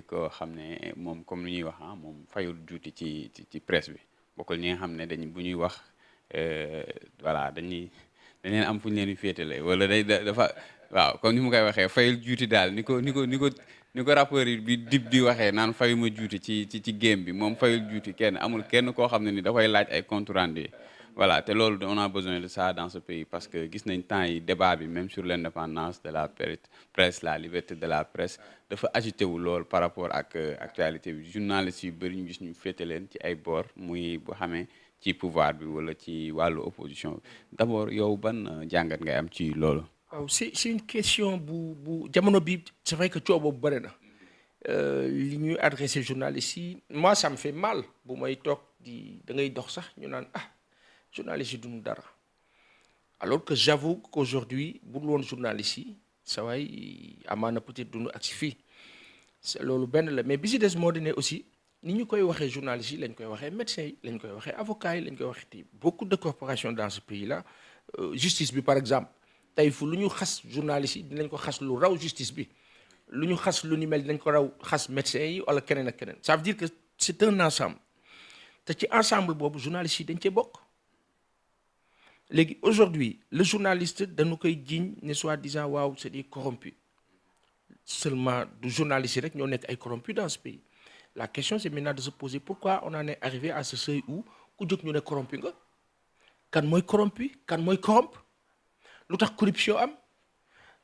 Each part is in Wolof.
koo xam ne moom comme lu ñuy wax moom fayul juuti ci presse bi bokkul ñi nga xam ne dañ bu ñuy wax voilà dañ leen am fu ñu leen di féetale wala dafa waaw comme ni mu koy waxee fayul juuti daal ni ko rappeur yi bi dib di waxee naan fayuma juuti ci game bi moom fayul juuti amul kenn koo xam ne ni dafay laaj ay compte rendu voilà te loolu on a besoin de ça dans ce pays parce que gis nañ temps yi débat bi même sur l'indépendance de la presse la liberté de la presse dafa agité wu lool par rapport ak actualité bi journalistes yu bëri ñu gis ñu féete leen ci ay boor muy bu xamee ci pouvoir bi wala ci wàllu opposition bi d'abord yow ban jàngat ngay am ci loolu. waaw c'est une question bu jamono bi c'est vrai que coow boobu bëri na li ñuy adressé journalistes yi moi ça me fait mal bu may toog da ngay dox sax ñu naan journalistes yi duñu dara alors que j'avoue qu'aujourd'hui bu dul woon journalistes yi sa waay amaana peut-être duñu agsi fii loolu benn la mais bi si des moo di ne aussi ni ñu koy waxee journalistes yi lañ koy waxee médecins yi lañ koy waxee avocats yi lañ koy waxee ti beaucoup de corporations dans ce pays là justice bi par exemple tey fu lu ñu xas journalistes yi dinañ ko xas lu raw justice bi lu ñu xas lu ni mel dinañ ko raw xas médecins yi wala keneen ak keneen ça veut dire que c'est un ensemble te ci ensemble boobu journalistes yi dañ cee bokk léegi aujourd'hui le journaliste dañu koy jiiñ ne soi-disant waaw c'est des corrompus seulement du journalistes yi rek ñoo nekk ay corrompus dans ce pays la question c'est maintenant de se poser pourquoi on en est arrivé à ce seuil où ku jóg ñu ne corrompu nga kan mooy corrompu kan mooy corrompre lu tax corruption am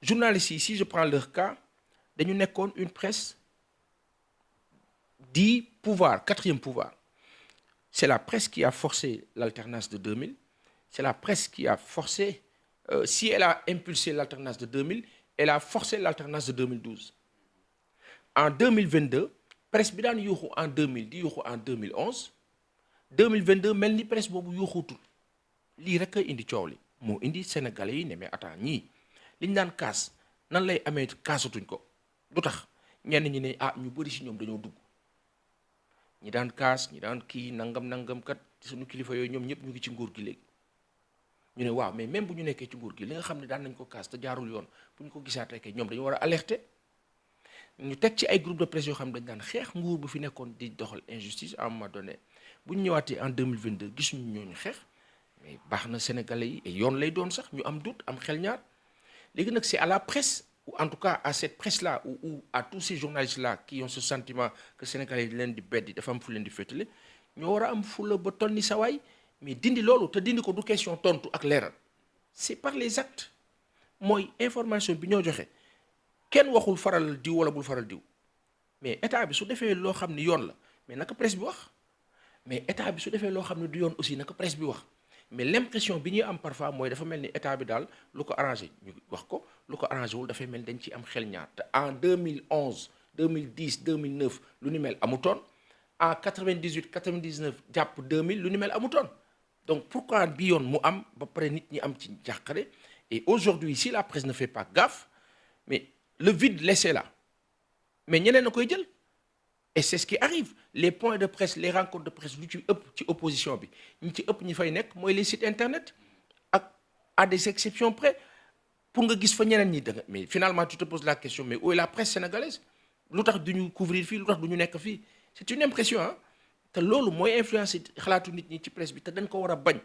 journalistes yi si je prends leur cas dañu nekkoon une presse dit pouvoir quatrième pouvoir c'est la presse qui a forcé l'alternance de 2000 c'est la presse qui a forcé si elle a impulsé l'alternance de 2000 elle a forcé l'alternance de 2012 en 2022 presse bi daan yuuxu en 2000 di yuuxu en 2011 2022 mel ni presse boobu yuuxutul lii rek a indi coow li moo indi sénégalais yi ne mais attends ñii liñ daan kaas nan lay amee kaasatuñ ko du tax ñenn ñi ne ñu bëri si ñoom dañoo dugg ñi daan kaas ñi daan kii nangam kat suñu kilifa yooyu ñoom ñëpp ñu ngi ci nguur gi léegi ñu ne waaw mais même bu ñu nekkee ci nguur gi li nga xam ne daan nañ ko kaas te jaarul yoon bu ñu ko gisaatee kay ñoom dañu war a alerter ñu teg ci ay groupe de presse yoo xam ne dañ daan xeex nguur bu fi nekkoon di doxal injustice à un moment donné bu ñu ñëwaatee en 2022 gisuñu ñooñu xeex mais baax na sénégalais yi et yoon lay doon sax ñu am doute am xel ñaar léegi nag c'est à la presse ou en tout cas à cette presse là ou à tous ces journalistes là qui ont ce sentiment que sénégalais yi leen di beddi dafa am fu leen di féetale ñoo war a am fula ba toll ni sawaay mais dindi loolu te dindi ko du question tontu ak leeral c'est par les actes mooy information bi ñoo joxe kenn waxul faral diw wala bul faral diw mais état bi su defee loo xam ni yoon la mais naka presse bi wax mais état bi su defee loo xam ne du yoon aussi naka presse bi wax mais l'impression bi ñuy am parfois mooy dafa mel ni état bi daal lu ko arrangé ñu wax ko lu ko arrangé wul dafay mel ni dañ ci am xel ñaar te en 2011 2010 2009 lu ni mel amutoon en 98 99 jàpp 2000 lu ni mel amutoon donc pourquoi bi yoon mu am ba pare nit ñi am ci njàqare et aujourd'hui si la presse ne fait pas gaffe mais le vide laissé là mais ñeneen na koy jël et c'est ce qui arrive les points de presse les rencontres de presse lu ci ëpp ci opposition bi ñi ci ëpp ñi fay nekk mooy les sites internet ak à des exceptions près pour nga gis fa ñeneen ñi da nga mais finalement tu te poses la question mais où est la presse sénégalaise lu tax du ñu couvrir fii lu tax du ñu nekk fii c'est une impression ah te loolu mooy influencer xalaatu nit ñi ci presse bi te dañ ko war a bañ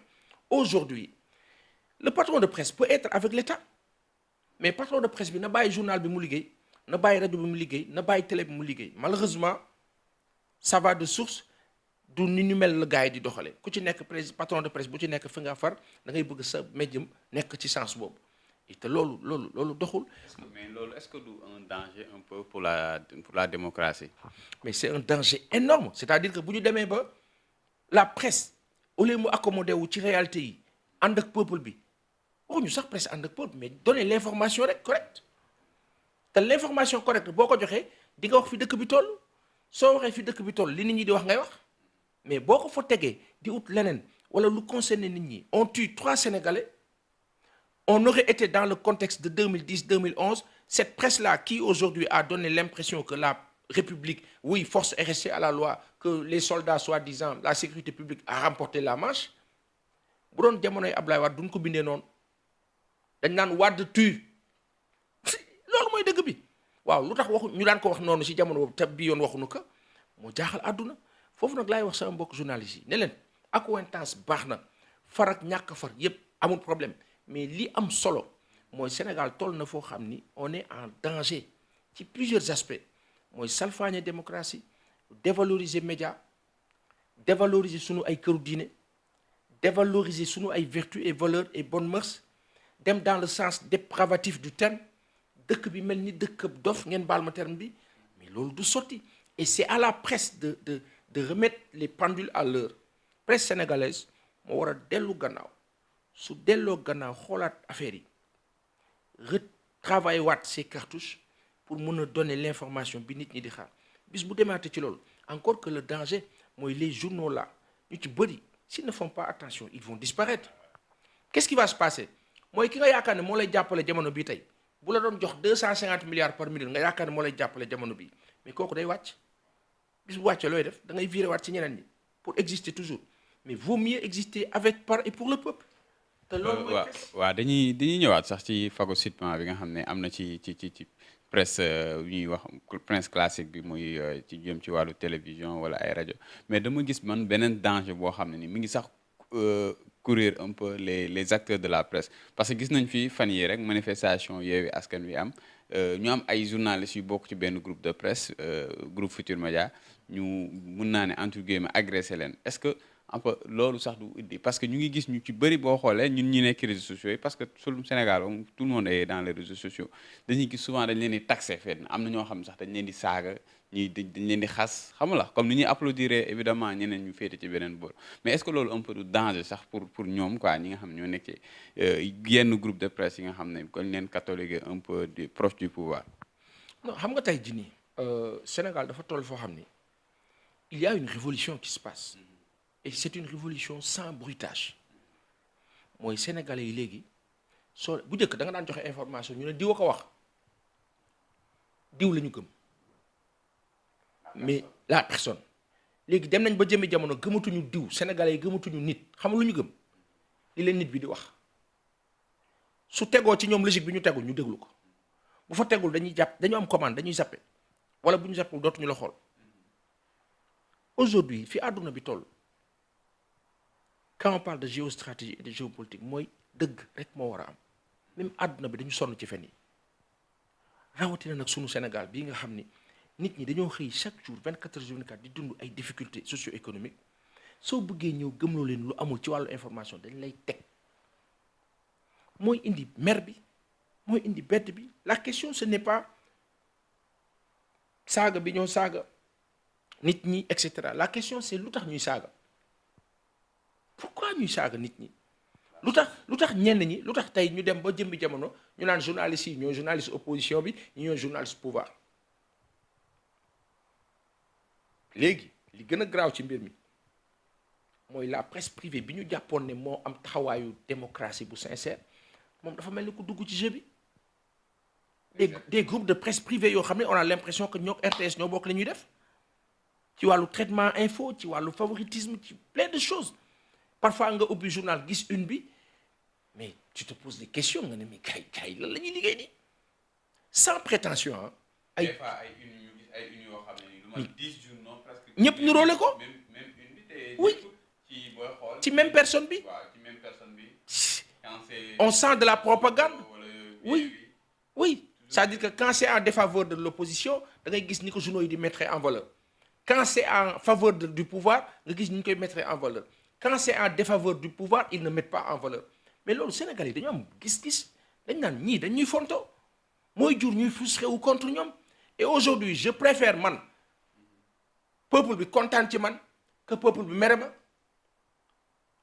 aujourd'hui le patron de presse peut être avec l'État mais patron de presse bi na bàyyi journal bi mu liggéey na bàyyi rajo bi mu liggéey na bàyyi télé bi mu liggéey malheureusement ça va de source du ni ñu mel la gars yi di doxale ku ci nekk patron de presse bu ci nekk fi nga far da ngay bëgg sa médium nekk ci sens boobu te loolu doxul. mais loolu est-ce que du un danger un peu pour la démocratie. mais c'est un danger énorme c'est-à-dire que bu ñu demee ba la presse au lieu mu accommodé wu ci réalité yi ànd ak peuple bi waxuñu sax presse ànd ak peuple mais donner l'information rek correcte te l'information correcte boo ko joxee di nga wax fi dëkk bi toll soo waxee fi dëkk bi toll li nit ñi di wax ngay wax mais boo ko fa tegee di ut leneen wala lu concerné nit ñi on tue 3 Sénégalais on aurait été dans le contexte de 2010-2011 cette presse-là qui aujourd'hui a donné l'impression que la République oui force est restée à la loi que les soldats soi-disant la sécurité publique a remporté la marche bu doon jamonoy Ablaye Wade duñ ko bindee noonu dañ naan Wade tue loolu mooy dëgg bi waaw lu tax waxu ñu daan ko wax noonu si jamono boobu te bi yoon waxuñu ko moo jaaxal àdduna foofu nag laay wax sama mbokk journaliste yi ne leen accointance baax na far ak ñàkk far yépp amul problème mais li am solo mooy Sénégal toll na foo xam ni on est en danger ci plusieurs aspects mooy salfaañe démocratie dévaloriser média dévaloriser sunu ay këru diine dévaloriser sunu ay vertus et valeurs et bonnes mœurs dem dans le sens dépravatif du terme dëkk bi mel ni dëkk dof ngeen baal ma terme bi mais loolu du sotti et c'est à la presse de remettre les pendules à l'heure presse sénégalaise moo war a dellu gannaaw su delloo gannaaw xoolaat affaire yi retravailler waat ces cartouches pour mën a donner l'information bi nit ñi di xaar bis bu demaate ci loolu encore que le danger mooy les journaux là ñu ci bëri s'ils ne font pas attention ils vont disparaître qu'est-ce qui va se passer mooy ki nga yaakaar ne moo lay jàppale jamono bii tey bu la doon jox 250 milliards par minute nga yaakaar ne moo lay jàppale jamono bii mais kooku day wàcc bis bu wàccee looy def da ngay virer waat ci ñeneen ñi pour exister toujours mais vaut mieux exister avec par et pour le peuple. te loolu mooy waaw dañuy ñëwaat sax ci phagocytement bi nga xam ne am na ci presse ñuy wax presse classique bi muy ci jëm ci wàllu télévision wala ay rajo mais dama gis man beneen danger boo xam ne ni mi ngi sax courir un peu les acteurs de la presse parce que gis nañ fi fan yii rek manifestation Yewwi Askan Wi am ñu am ay journalistes yu bokk ci benn groupe de presse groupe Futurs Médias ñu mun naa ne entre guillemets agressé leen est-ce que un peu loolu sax du indi parce que ñu ngi gis ñu ci bëri boo xoolee ñun ñi nekk réseaux sociaux yi parce que sur le Sénégal tout le monde est dans les réseaux sociaux dañuy gis souvent dañ leen di taxé fenn am na ñoo xam sax dañ leen di saaga ñii dañ leen di xas xam la comme ni ñuy applaudir évidemment ñeneen ñu féete ci beneen boor mais est-ce que loolu un peu du danger sax pour ñoom quoi ñi nga xam ñoo nekk ci yenn groupe de presse yi nga xam ne kon leen catalogué un peu du proche du pouvoir. non xam nga tey jii nii Sénégal dafa toll foo xam ni il y a une révolution qui se passe. et c'est une révolution sans bruitage mooy sénégalais yi léegi soo bu njëkk da nga daan joxe information ñu ne diw a ko wax diw la ñu gëm mais la personne léegi dem nañ ba jëmi jamono gëmatuñu diw sénégalais yi gëmatuñu nit xam lu ñu gëm li leen nit bi di wax su tegoo ci ñoom logique bi ñu tegul ñu déglu ko bu fa tegul dañuy jàpp dañu am commande dañuy zappe wala bu ñu zappul dootuñu la xool aujourd'hui fi àdduna bi toll. quand on parle de géostratégie et de géopolitique mooy dëgg rek moo war a am même àdduna bi dañu sonn ci fen yi rawatina nag sunu Sénégal bii nga xam ni nit ñi dañoo xëy chaque jour 24 heures sur 24 di dund ay difficultés socio-économiques soo bëggee ñëw gëmloo leen lu amul ci wàllu information dañ lay teg mooy indi mer bi mooy indi bett bi la question ce n'est pas saaga bi ñoo saaga nit ñi et cetera la question c'est lu tax ñuy saaga. pourquoi ñuy saaga nit ñi lu tax ñenn ñi lu tax tey ñu dem ba jëmbi jamono ñu naan journalistes yi ñooy journaliste opposition bi ñu ñooy journaliste pouvoir léegi li gën a graaw ci mbir mi mooy la presse privée bi ñu jàppoon ne moo am taxawaayu démocratie bu sincère moom dafa mel ni ku dugg ci jeu bi des groupes de presse privée yoo xam ne on a l'impression que ñoo RTS ñoo bokk la ñuy def ci wàllu traitement info ci wàllu favoritisme ci plein de choses parfois nga ubbi journal gis une bi mais tu te poses des questions nga ne mais gars yi lan la ñuy liggéey nii sans prétention ah. des fois ay une ñu gis ay une yoo xam ne lu ma 10 journaux presque. ñëpp ñu roole ko. même une bi te. oui ci booy xool. ci même personne bi. waaw ci même personne bi. on sent de la propagande. oui oui. oui c'est-à-dire que quand c'est en défaveur de l'opposition da ngay gis ni ko journaux yi di mettre en valeur quand c'est en faveur du pouvoir nga gis ni ñu koy mettre en valeur. quand c'est en défaveur du pouvoir ils ne mettent pas en valeur mais loolu Sénégal yi dañu am gis-gis dañ naan ñii dañuy fonto mooy jur ñuy frustré wu contre ñoom et aujourd'hui je préfère man peuple bi kontaan ci man que peuple bi mere ma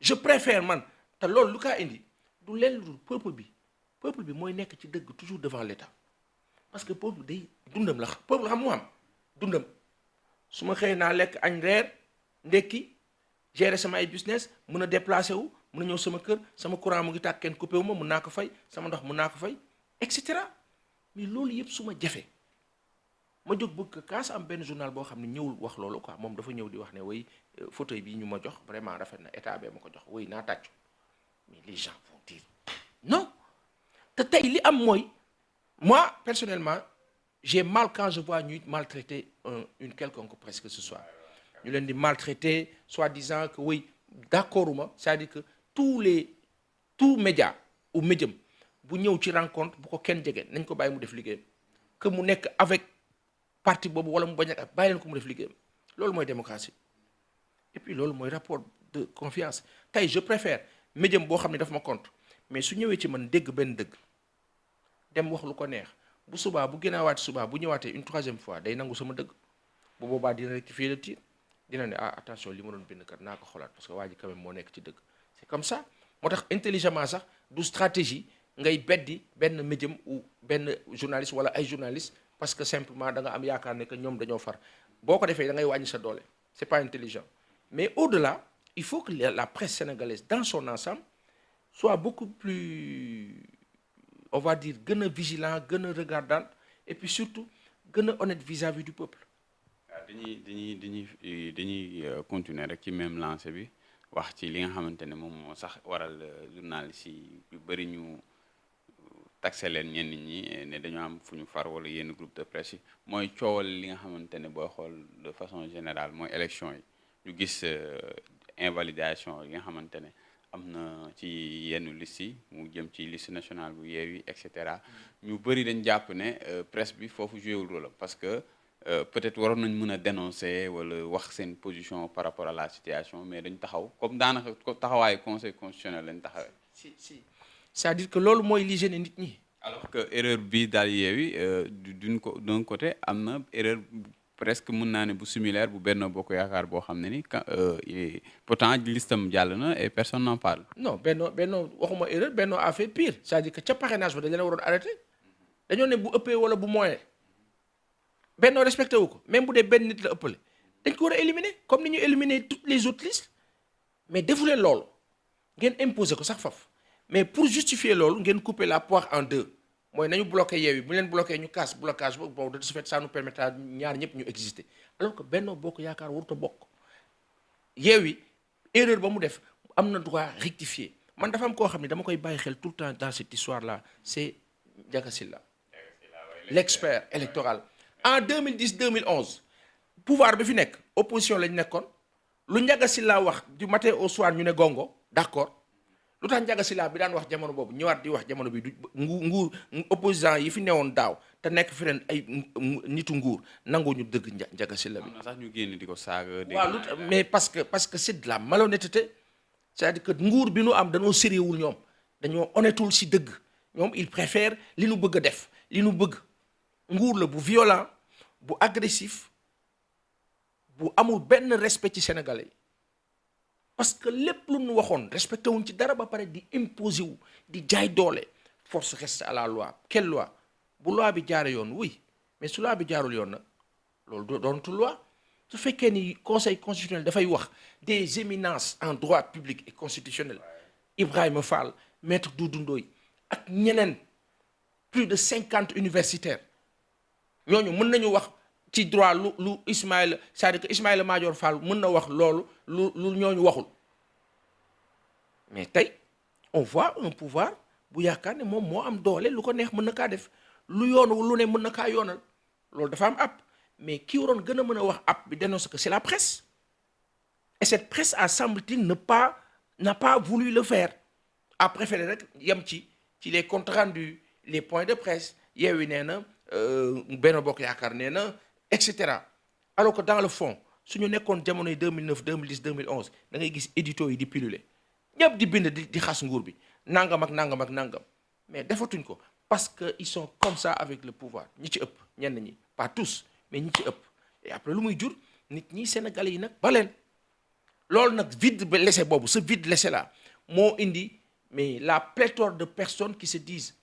je préfère man te loolu lu kaa indi du leen lu peuple bi mooy nekk ci dëgg toujours devant l'État parce que peuple day dundam la peuple xam mu am dundam su ma xëy naa lekk añ reer ndekki gérer sama ay business mën a déplacer wu mën a ñëw sama kër sama courant mu ngi tàkk kenn coupé wu ma mën naa ko fay sama ndox mën naa ko fay et cetera mais loolu yëpp su ma jafe ma jóg bëgg kaas am benn journal boo xam ne ñëwul wax loolu quoi moom dafa ñëw di wax ne way fauteuil bi ñu ma jox vraiment rafet na état bee ma ko jox way naa tàccu mais les gens vont dire non te tey li am mooy moi personnellement j'ai mal quand je vois ñuy maltraiter une quelconque presse que ce soit ñu leen di maltraiter soi-disant que oui d'accorduma c'est-à-dire que tout média ou médium bu ñëw ci rencontre bu ko kenn jege nañ ko bàyyi mu def liggéeyam que mu nekk avec parti boobu wala mu bañ a bàyyi leen ko mu def liggéeyam loolu mooy démocratie et puis loolu mooy rapport de confiance tey je préfère médium boo xam ne daf ma compte mais su ñëwee ci man dégg benn dëgg dem wax lu ko neex bu subaa bu gënaawaati subaa bu ñëwaatee une troisième fois day nangu sama dëgg bu boobaa dina rectifier le tir dina ne attention li ma doon bind kat naa ko xoolaat parce que waa ji quand même moo nekk ci dëgg c'est comme ça moo tax intelligemment sax du stratégie ngay beddi benn médium ou benn journaliste wala ay journaliste parce que simplement da nga am yaakaar ne que ñoom dañoo far boo ko defee da ngay wàññi sa doole c'est pas intelligent mais au-delà il faut que la presse sénégalaise dans son ensemble soit beaucoup plus on va dire gën a vigilant gën a regardant et puis surtout gën a honnête vis-à-vis du peuple. waaw dañuy continuer rek ci même lancé bi wax ci li nga xamante ne moom moo sax waral journalistes yi yu bëri ñu taxé leen ñenn ñi ne dañoo am fu ñu far wala yenn groupe de presse yi mooy coowal li nga xamante ne booy xool de façon générale mooy élection yi ñu gis invalidation yi nga xamante ne am na ci yenn liste yi mu jëm ci liste nationale bu Yewwi et cetera ñu bëri dañ jàpp ne presse bi foofu joué wul rôle parce que peut-être waroon nañ mën a dénoncer wala wax seen position par rapport à la situation mais dañ taxaw comme daanaka taxawaayu conseil constitutionnel lañ taxawee. si c'est-à-dire que loolu mooy li gêne nit ñi. alors que erreur bi daal Yewwi d'un côté am na erreur presque mën naa ne bu similaire bu Benno Bokk Yaakaar boo xam ne ni pourtant listam jàll na et personne n'en parle. non Benno waxuma erreur Benno a fait pire c'est-à-dire que ca parrainage ba dañ leen waroon arrêté dañoo ne bu ëppee wala bu moyen Benno respecté wu ko même bu dee benn nit la ëppale dañ ko war a éliminer comme ni ñu éliminer toutes les autres listes mais defu leen loolu ngeen imposer ko sax faf mais pour justifier loolu ngeen couper la poire en deux mooy nañu bloqué Yewwi bu leen bloqué ñu casse blocage ba bon de ce fait ça nous permettra ñaar ñëpp ñu exister alors que Benno Bokk Yaakaar warut a bokk Yewwi erreur ba mu def am na droit rectifier man dafa am koo xam ne dama koy bàyyi xel tout le temps dans cette histoire là c'est Ndiaga Sylla l'expert électoral en 2010-2011 pouvoir bi fi nekk opposition lañ nekkoon lu Ndiaga Sylla wax du matin au soir ñu ne gongo d'accord lu tax Ndiaga Sylla bi daan wax jamono boobu ñëwaat di wax jamono bi du nguur opposant yi fi newoon daaw te nekk fi ren ay nitu nguur nangoo ñu dëgg Ndiaga Sylla bi. am na sax ñu génn di ko saaga. waaw lu tax mais parce que c'est de la malhonnêteté c'est-à-dire que nguur bi nu am dañoo sérieuxul ñoom dañoo honnêtul si dëgg ñoom ils préfèrent li nu bëgg a def li nu bëgg nguur la bu violent bu agressif bu amul benn respect ci sénégalais yi. parce que lépp lu nu waxoon respecté wuñ ci dara ba pare di imposer wu di jaay doole force reste à la loi quelle loi bu loi bi jaare yoon oui mais su loi bi jaarul yoon nag loolu doonatul loi su fekkee ni conseil constitutionnel dafay wax des éminences en droit public et constitutionnel Ibrahima Fall maître Doudou Ndoye ak ñeneen plus de 50 universitaires ñooñu mën nañu wax ci droit lu Ismaïla c'est-à-dire que Ismaïla Madior Fall mën na wax loolu lu ñooñu waxul mais tey on voit un pouvoir bu yaakaar ne moom moo am doole lu ko neex mën na kaa def lu yoonu lu ne mën na kaa yoonal loolu dafa am app mais ki waroon gën a mën a wax app bi dénonce que c'est la presse et cette presse a semble-t-il n'a pas voulu le faire a préféré rek yem ci les comptes rendus les points de presse Yewwi nee na Benno Bokk Yaakaar nee na et cetera alors que dans le fond su ñu nekkoon jamonoy 2009 2010 2011 da ngay gis édito yi di piluler ñëpp di bind di xas nguur bi nangam ak nangam ak nangam mais defatuñ ko parce que ils sont comme ça avec le pouvoir ñi ci ëpp ñenn ñi pas tous mais ñi ci ëpp et après lu muy jur nit ñi Sénégalais yi nag ba leen loolu nag vide ba laissé boobu ce vide laissé là moo indi mais la pléthore de personnes qui se disent